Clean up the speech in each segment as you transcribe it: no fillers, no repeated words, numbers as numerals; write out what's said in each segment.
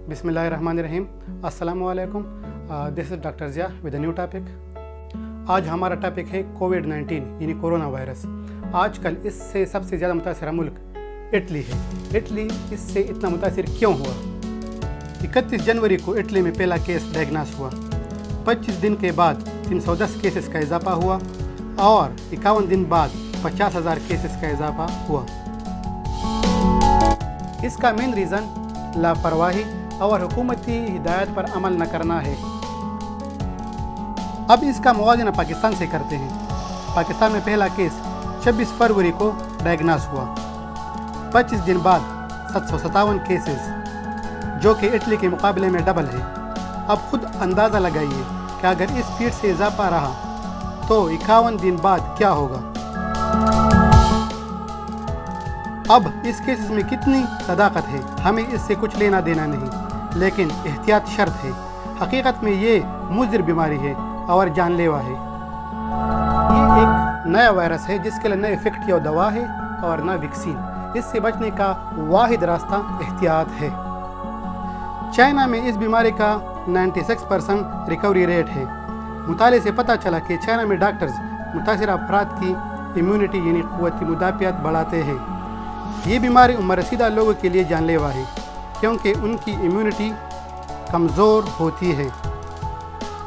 बिस्मिल्लाहिर्रहमानिर्रहीम। अस्सलामु अलैकुम। This is doctor Zia with a new topic. आज हमारा टॉपिक है कोविड-19 यानी कोरोना वायरस। आजकल इससे सबसे ज़्यादा मुतासर मुल्क इटली है। इटली इससे इतना मुतासर क्यों हुआ? 31 जनवरी को इटली में पहला केस डायग्नोस हुआ। 25 दिन के बाद 310 केसेस का इजाफा हुआ और 51 दिन बाद 50,000 केसेस का इजाफा हुआ। इसका मेन रीज़न लापरवाही और हुकूमती हिदायत पर अमल न करना है। अब इसका मुवाज़ना पाकिस्तान से करते हैं। पाकिस्तान में पहला केस 26 फरवरी को डायग्नोस हुआ। 25 दिन बाद 757 केसेस, जो कि इटली के मुकाबले में डबल है। अब खुद अंदाज़ा लगाइए कि अगर इस स्पीड से इजाफा रहा तो 51 दिन बाद क्या होगा। अब इस केसेस में कितनी सदाकत है हमें इससे कुछ लेना देना नहीं, लेकिन एहतियात शर्त है। हकीकत में ये मुज़र बीमारी है और जानलेवा है। ये एक नया वायरस है जिसके लिए न इफेक्टिव दवा है और न वैक्सीन। इससे बचने का वाहिद रास्ता एहतियात है। चाइना में इस बीमारी का 96% रिकवरी रेट है। मुताले से पता चला कि चाइना में डॉक्टर्स मुतासर अफराद की इम्यूनिटी यानी क़ुव्वत मुदाफ़ियत बढ़ाते हैं। ये बीमारी उम्र रसीदा लोगों के लिए जानलेवा है क्योंकि उनकी इम्यूनिटी कमज़ोर होती है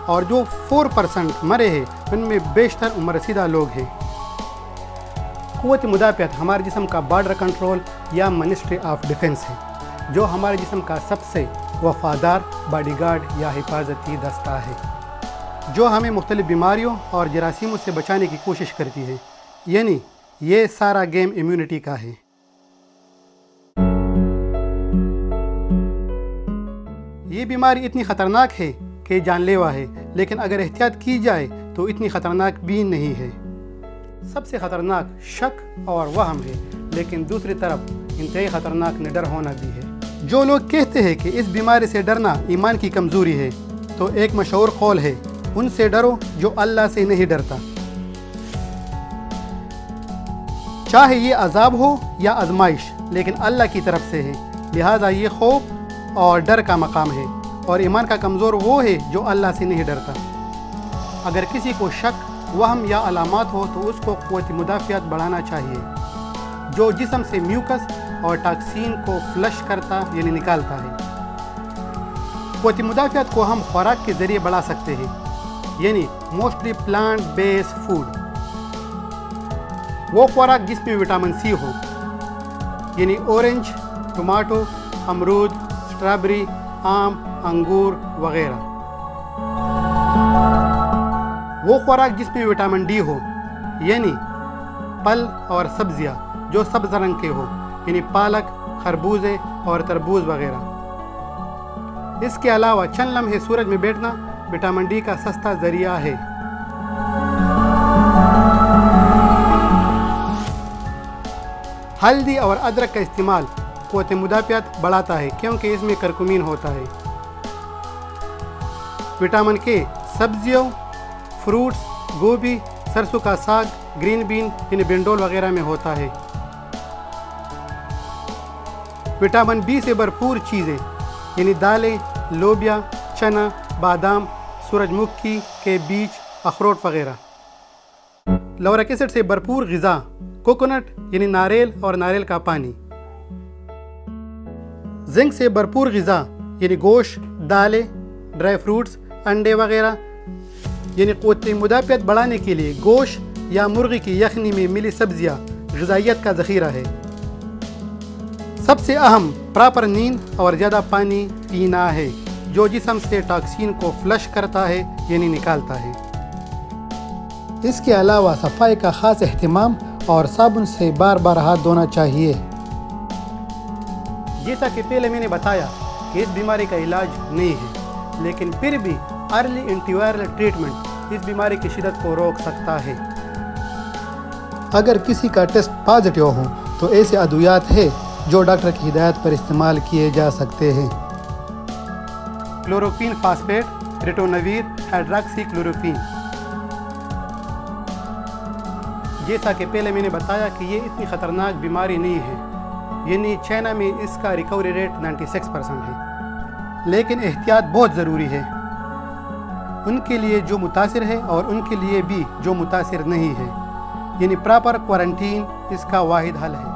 और जो 4% मरे हैं उनमें बेशतर उम्र रसीदा लोग हैं। क़ुव्वत मुदाफ़ियत हमारे जिस्म का बॉर्डर कंट्रोल या मिनिस्ट्री ऑफ डिफेंस है, जो हमारे जिस्म का सबसे वफ़ादार बॉडीगार्ड या हिफाजती दस्ता है, जो हमें मुख्तलिफ़ बीमारियों और जरासीमों से बचाने की कोशिश करती है। यानी ये सारा गेम इम्यूनिटी का है। ये बीमारी इतनी ख़तरनाक है कि जानलेवा है, लेकिन अगर एहतियात की जाए तो इतनी ख़तरनाक भी नहीं है। सबसे ख़तरनाक शक और वहम है, लेकिन दूसरी तरफ इंतहाई ख़तरनाक निडर होना भी है। जो लोग कहते हैं कि इस बीमारी से डरना ईमान की कमज़ोरी है, तो एक मशहूर कौल है, उनसे डरो जो अल्लाह से नहीं डरता। चाहे ये अजाब हो या आजमाइश, लेकिन अल्लाह की तरफ से है। लिहाजा ये खौफ और डर का मकाम है, और ईमान का कमज़ोर वो है जो अल्लाह से नहीं डरता। अगर किसी को शक, वहम या अलामात हो तो उसको क़ुव्वत मुदाफ़ियत बढ़ाना चाहिए, जो जिस्म से म्यूकस और टॉक्सिन को फ्लश करता यानी निकालता है। क़ुव्वत मुदाफ़ियत को हम खुराक के ज़रिए बढ़ा सकते हैं, यानी मोस्टली प्लांट बेस्ड फूड। वो खुराक जिसमें विटामिन सी हो, यानी ऑरेंज, टमाटो, अमरूद, स्ट्रॉबेरी, आम, अंगूर वगैरह। वो खुराक जिसमें विटामिन डी हो, यानी फल और सब्जियां जो सब्ज़ रंग के हो, यानी पालक, खरबूजे और तरबूज वगैरह। इसके अलावा चंद लम्हे सूरज में बैठना विटामिन डी का सस्ता ज़रिया है। हल्दी और अदरक का इस्तेमाल क़ुव्वत मुदाफ़ियत बढ़ाता है क्योंकि इसमें करकुमीन होता है। विटामिन के सब्जियों, फ्रूट्स, गोभी, सरसों का साग, ग्रीन बीन यानी बिंडोल वगैरह में होता है। विटामिन बी से भरपूर चीज़ें यानी दालें, लोबिया, चना, बादाम, सूरजमुखी के बीज, अखरोट वगैरह। लौरिक एसिड से भरपूर ग़िज़ा कोकोनट यानी नारियल और नारियल का पानी। जिंक से भरपूर ग़िज़ा यानी गोश्त, दालें, ड्राई फ्रूट्स, अंडे वगैरह। यानी क़ुव्वत मुदाफ़ियत बढ़ाने के लिए गोश्त या मुर्गी की यखनी में मिली सब्जियां ग़िज़ाइयत का ज़ख़ीरा है। सबसे अहम प्रॉपर नींद और ज़्यादा पानी पीना है, जो जिस्म से टॉक्सिन को फ्लश करता है यानी निकालता है। इसके अलावा सफाई का ख़ास अहतमाम और साबुन से बार बार हाथ धोना चाहिए। जैसा कि पहले मैंने बताया कि इस बीमारी का इलाज नहीं है, लेकिन फिर भी अर्ली एंटीवायरल ट्रीटमेंट इस बीमारी की शिद्दत को रोक सकता है। अगर किसी का टेस्ट पॉजिटिव हो तो ऐसे अद्वियात है जो डॉक्टर की हिदायत पर इस्तेमाल किए जा सकते हैं। Chloroquine phosphate, ritonavir, hydroxy chloroquine. जैसा कि पहले मैंने बताया कि ये इतनी ख़तरनाक बीमारी नहीं है, यानी चाइना में इसका रिकवरी रेट 96% है। لیکن احتیاط بہت ضروری ہے، ان کے لیے جو متاثر ہے اور ان کے لیے بھی جو متاثر نہیں ہے، یعنی پراپر کوارنٹین اس کا واحد حل ہے۔